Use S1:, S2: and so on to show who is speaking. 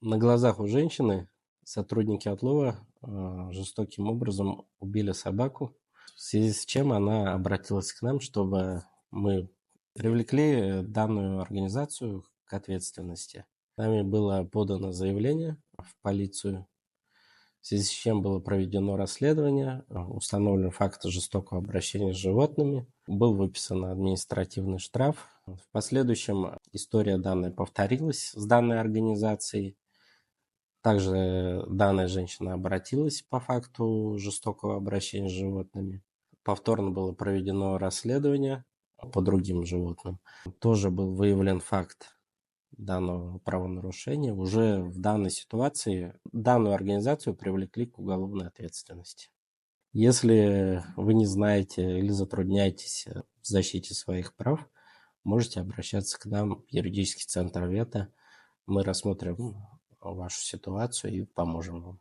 S1: На глазах у женщины сотрудники отлова жестоким образом убили собаку, в связи с чем она обратилась к нам, чтобы мы привлекли данную организацию к ответственности. Нами было подано заявление в полицию, в связи с чем было проведено расследование, установлен факт жестокого обращения с животными, был выписан административный штраф. В последующем история данная повторилась с данной организацией. Также данная женщина обратилась по факту жестокого обращения с животными. Повторно было проведено расследование по другим животным. Тоже был выявлен факт данного правонарушения. Уже в данной ситуации данную организацию привлекли к уголовной ответственности. Если вы не знаете или затрудняетесь в защите своих прав, можете обращаться к нам в юридический центр ВЕТА. Мы рассмотрим вашу ситуацию и поможем вам.